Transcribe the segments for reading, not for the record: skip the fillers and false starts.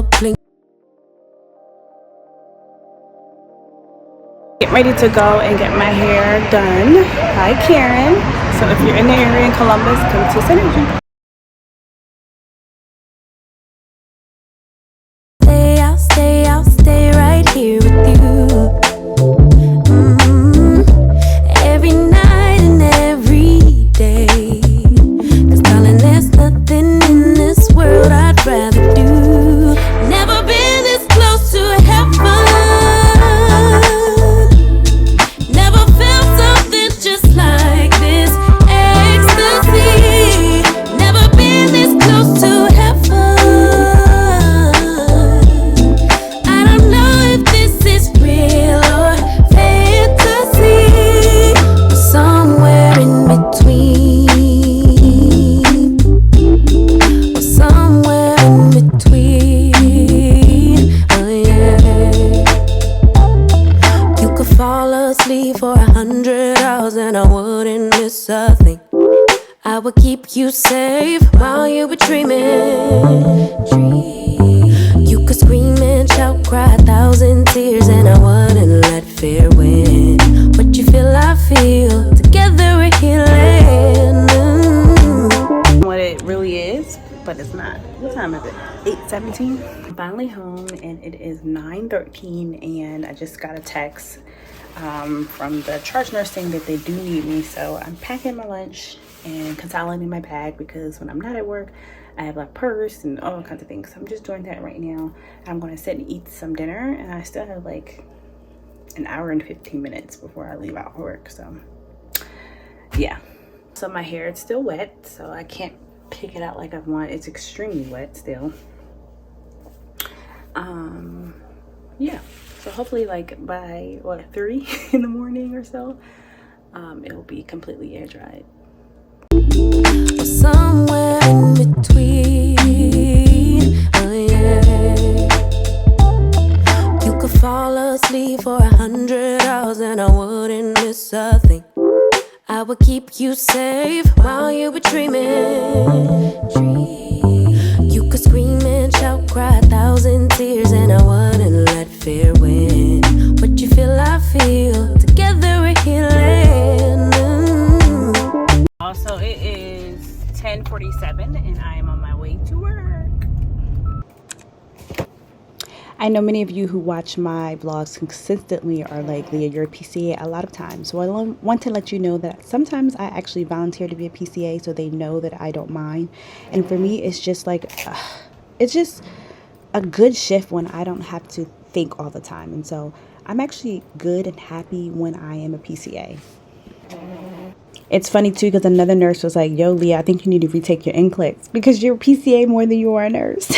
a blink. Get ready to go and get my hair done by Karen. So if you're in the area in Columbus, come to Synergy. Stay right here with you. Every night and every day. 'Cause darling, there's nothing in this world I'd rather do. Never been this close to heaven. Never felt something just like this. Ecstasy. Never been this close to heaven. For 100 hours and I wouldn't miss a thing. I would keep you safe while you were dreaming. You could scream and shout, cry 1,000 tears, and I wouldn't let fear win. What you feel, I feel. Together we're healing. What it really is, but it's not. What time is it? 8:17. I'm finally home and it is 9:13 and I just got a text from the charge nurse saying that they do need me. So I'm packing my lunch and consolidating my bag because when I'm not at work, I have a purse and all kinds of things. So I'm just doing that right now. I'm going to sit and eat some dinner and I still have like an hour and 15 minutes before I leave out for work. So yeah. So my hair is still wet, so I can't pick it out like I want. It's extremely wet still. Yeah, so hopefully like by what, 3 in the morning or so, it'll be completely air dried. Somewhere in between, oh yeah. You could fall asleep for 100 hours and I wouldn't miss a thing. I would keep you safe while you were dreaming. You could scream and shout, cry 1,000 tears, and I wouldn't let fear win. What you feel, I feel. Together we're healing. Also, it is 10:47 and I am on my way to work. I know many of you who watch my vlogs consistently are like, Leah, you're a PCA a lot of times. Well, I want to let you know that sometimes I actually volunteer to be a PCA so they know that I don't mind. And for me, it's just like, it's just a good shift when I don't have to think all the time. And so I'm actually good and happy when I am a PCA. It's funny too because another nurse was like, yo, Leah, I think you need to retake your NCLEX because you're a PCA more than you are a nurse.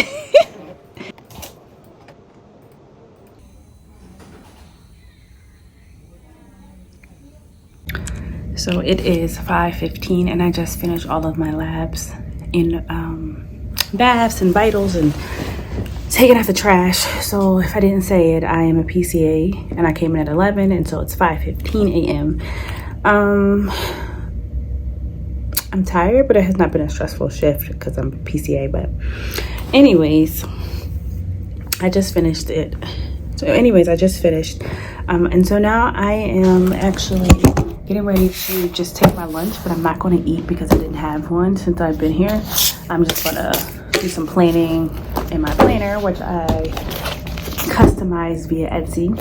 So it is 5:15 and I just finished all of my labs in baths and vitals and taking out the trash. So if I didn't say it, I am a PCA and I came in at 11 and so it's 5:15 a.m. I'm tired, but it has not been a stressful shift because I'm a PCA. But anyways, I just finished it. So anyways, I just finished. And so now I am actually getting ready to just take my lunch, but I'm not going to eat because I didn't have one since I've been here. I'm just going to do some planning in my planner, which I customized via Etsy.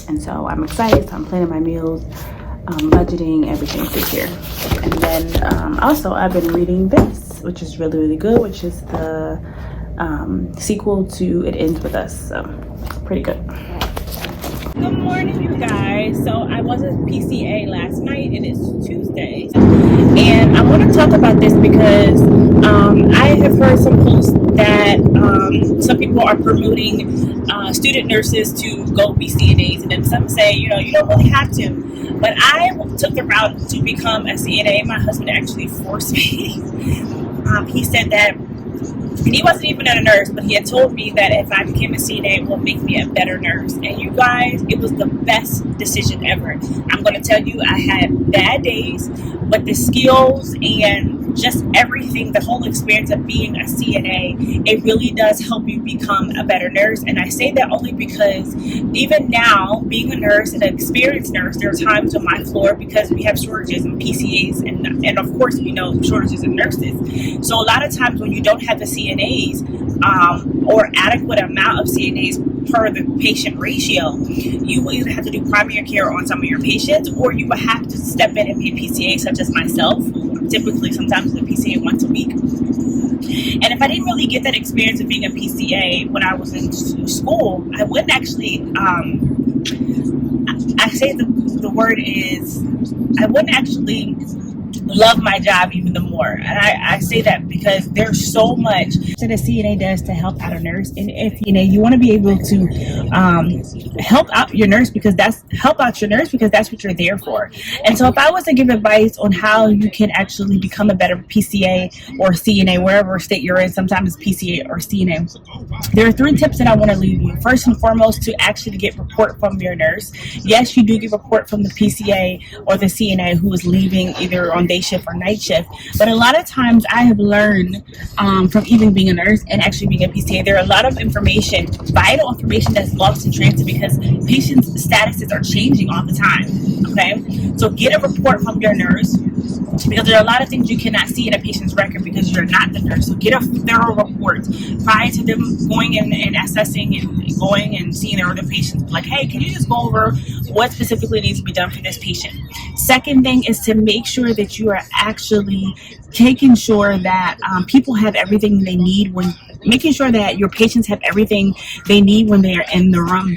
And so I'm excited. So I'm planning my meals, budgeting, everything through here. And then also I've been reading this, which is really, really good, which is the sequel to It Ends With Us. So pretty good. Good morning, you guys. So I was a PCA last night and it's Tuesday. And I want to talk about this because I have heard some posts that some people are promoting student nurses to go be CNAs, and then some say, you know, you don't really have to. But I took the route to become a CNA. My husband actually forced me. He said that, and he wasn't even a nurse, but he had told me that if I became a CNA, it will make me a better nurse. And you guys, it was the best decision ever. I'm going to tell you, I had bad days, but the skills and just everything, the whole experience of being a CNA, it really does help you become a better nurse. And I say that only because even now, being a nurse and an experienced nurse, there are times on my floor, because we have shortages in PCAs, and of course we know shortages in nurses. So a lot of times when you don't have the CNAs or adequate amount of CNAs per the patient ratio, you will either have to do primary care on some of your patients, or you will have to step in and be a PCA, such as myself, who typically sometimes is a PCA once a week. And if I didn't really get that experience of being a PCA when I was in school, I wouldn't actually, I say the word is, I wouldn't actually love my job even the more. And I say that because there's so much that a CNA does to help out a nurse. And if you want to be able to help out your nurse, because that's what you're there for. And so if I was to give advice on how you can actually become a better PCA or CNA, wherever state you're in, sometimes it's PCA or CNA, there are 3 tips that I want to leave you. First and foremost, to actually get report from your nurse. Yes, you do get report from the PCA or the CNA who is leaving either on day shift or night shift, but a lot of times I have learned from even being a nurse and actually being a PCA, there are a lot of information, vital information, that's lost in transit because patients' statuses are changing all the time. Okay, so get a report from your nurse, because there are a lot of things you cannot see in a patient's record because you're not the nurse. So get a thorough report prior to them going in and assessing and going and seeing their other patients. Like, hey, can you just go over what specifically needs to be done for this patient? Second thing is to make sure that you are actually taking sure that people have everything they need, making sure that your patients have everything they need when they are in the room.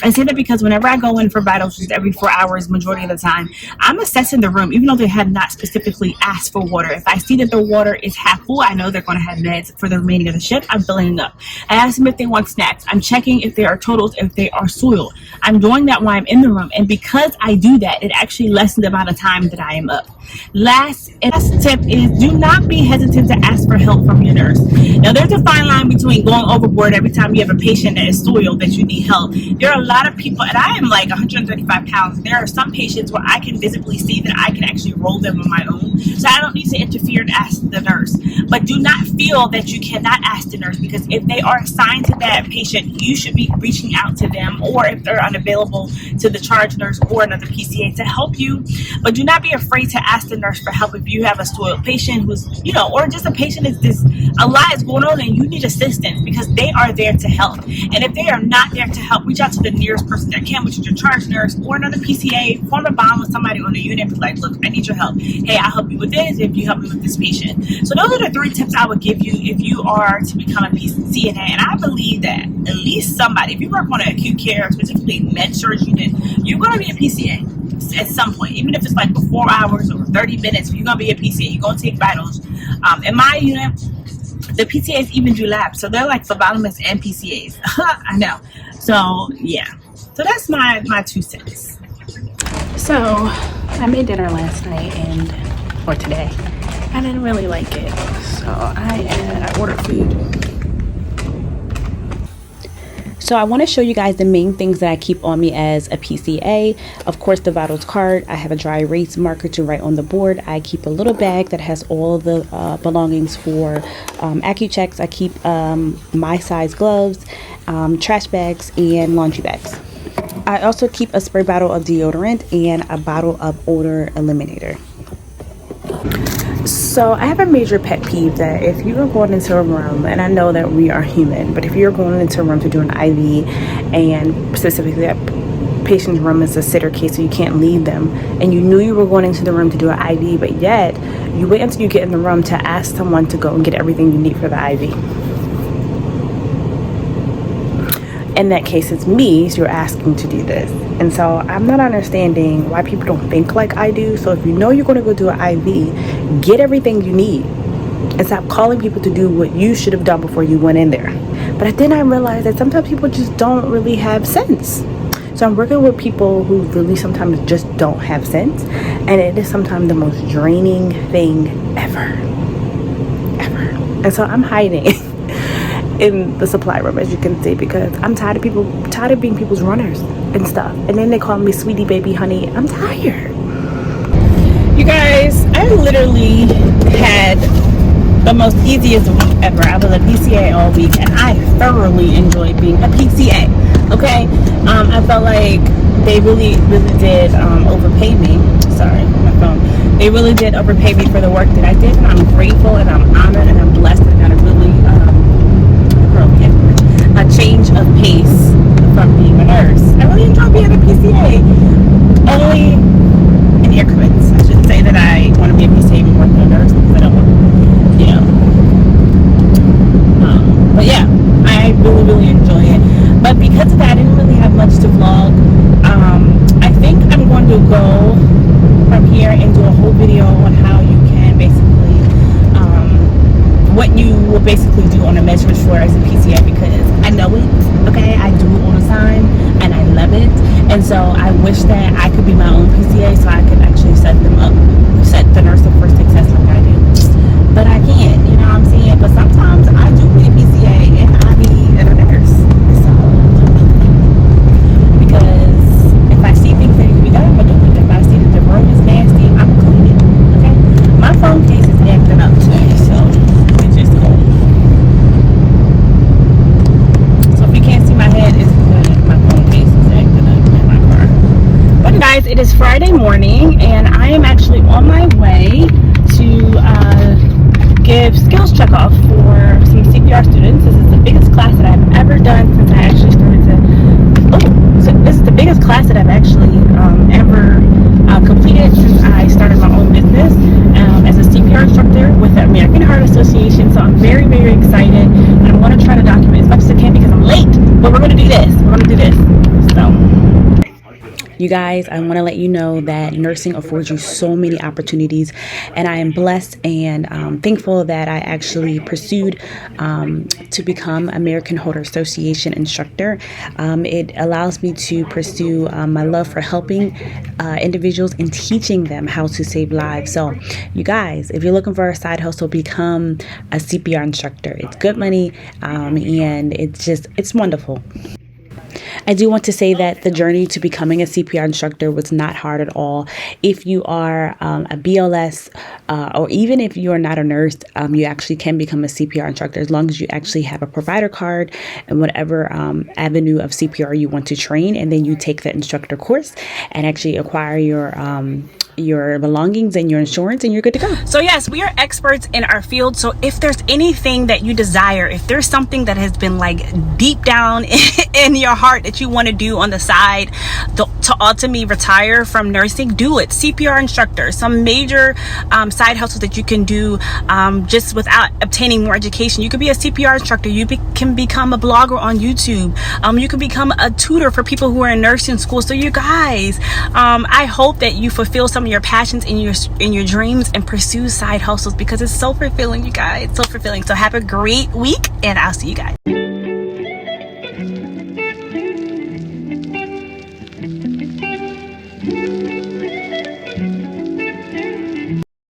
I say that because whenever I go in for vitals just every 4 hours, majority of the time, I'm assessing the room, even though they have not specifically asked for water. If I see that the water is half full, I know they're going to have meds for the remaining of the shift. I'm filling it up. I ask them if they want snacks. I'm checking if there are totals, if they are soiled. I'm doing that while I'm in the room. And because I do that, it actually lessens the amount of time that I am up. Last tip is, do not be hesitant to ask for help from your nurse. Now, there's a fine line between going overboard every time you have a patient that is soiled that you need help. There are a lot of people, and I am like 135 pounds. There are some patients where I can visibly see that I can actually roll them on my own. So I don't need to interfere and ask the nurse. But do not feel that you cannot ask the nurse, because if they are assigned to that patient, you should be reaching out to them, or if they're unavailable, to the charge nurse or another PCA to help you. But do not be afraid to ask the nurse for help if you have a soiled patient who's, or just a patient a lot is going on and you need assistance, because they are there to help. And if they are not there to help, reach out to the nearest person that can, which is your charge nurse or another PCA. Form a bond with somebody on the unit. Be like, look, I need your help. Hey, I'll help you with this if you help me with this patient. So those are the 3 tips I would give you if you are to become a CNA. And I believe that at least somebody, if you work on an acute care, specifically Med-Surg unit, you're going to be a PCA at some point, even if it's like for 4 hours or 30 minutes. You're going to be a PCA. You're going to take vitals. In my unit, the PCAs even do labs, so they're like phlebotomists and PCAs. I know. So yeah, so that's my 2 cents. So I made dinner last night or today. I didn't really like it, so I ordered food. So I want to show you guys the main things that I keep on me as a PCA. Of course, the vitals card. I have a dry erase marker to write on the board. I keep a little bag that has all the belongings for AccuChecks. I keep my size gloves, trash bags, and laundry bags. I also keep a spray bottle of deodorant and a bottle of odor eliminator. So I have a major pet peeve that if you are going into a room, and I know that we are human, but if you're going into a room to do an IV, and specifically that patient's room is a sitter case, so you can't leave them, and you knew you were going into the room to do an IV, but yet you wait until you get in the room to ask someone to go and get everything you need for the IV. In that case, it's me, so you're asking to do this. And so I'm not understanding why people don't think like I do. So if you know you're going to go do an IV, get everything you need and stop calling people to do what you should have done before you went in there. But then I realized that sometimes people just don't really have sense. So I'm working with people who really sometimes just don't have sense, and it is sometimes the most draining thing ever. And so I'm hiding in the supply room, as you can see, because I'm tired of being people's runners and stuff. And then they call me sweetie baby honey. I'm tired. You guys, I literally most easiest week ever. I was a PCA all week, and I thoroughly enjoyed being a PCA. Okay, I felt like they really did overpay me. Sorry, my phone. They really did overpay me for the work that I did, and I'm grateful, and I'm honored, and I'm blessed, and I really a change of pace from being a nurse. I really enjoy being a PCA. Only in increments. I shouldn't say that I want to be a PCA and work as a nurse because I don't want to, you know. But yeah, I really enjoy it. But because of that, I didn't really have much to vlog. I think I'm going to go from here and do a whole video on how you can basically what you will basically do on a Med-Surg floor as a PCA, because I know it, okay? I do it all the time, and I love it. And so I wish that I could be my own PCA so I could actually set the nurse up for success like I do. But I can't, you know what I'm saying? But sometimes I do be a PCA and I be a nurse. So, because if I see things that need to be done, I'm going to do it. If I see that the room is nasty, I'm going to clean it, okay? My phone case is acting up today, so it's just cool. So if you can't see my head, it's because my phone case is acting up in my car. But guys, it is Friday morning, and I am actually on my way to give skills check-off for some CPR students. This is the biggest class that I've ever done since I actually started to, so this is the biggest class that I've actually ever completed since I started my own business as a CPR instructor with the American Heart Association. So I'm very excited, and I'm going to try to document as much as I can because I'm late, but we're going to do this. So you guys, I want to let you know that nursing affords you so many opportunities, and I am blessed and thankful that I actually pursued to become American Heart Association instructor. It allows me to pursue my love for helping individuals and teaching them how to save lives. So you guys, if you're looking for a side hustle, become a CPR instructor. It's good money, and it's wonderful. I do want to say that the journey to becoming a CPR instructor was not hard at all. If you are a BLS or even if you are not a nurse, you actually can become a CPR instructor as long as you actually have a provider card and whatever avenue of CPR you want to train, and then you take the instructor course and actually acquire your belongings and your insurance, and you're good to go. So yes, we are experts in our field. So if there's anything that you desire, if there's something that has been like deep down in your heart that you want to do on the side to ultimately retire from nursing, do it. CPR instructor, some major side hustles that you can do just without obtaining more education. You could be a CPR instructor. You can become a blogger on YouTube. You can become a tutor for people who are in nursing school. So you guys, I hope that you fulfill some of your passions in your dreams and pursue side hustles, because it's so fulfilling, you guys. So fulfilling. So have a great week, and I'll see you guys.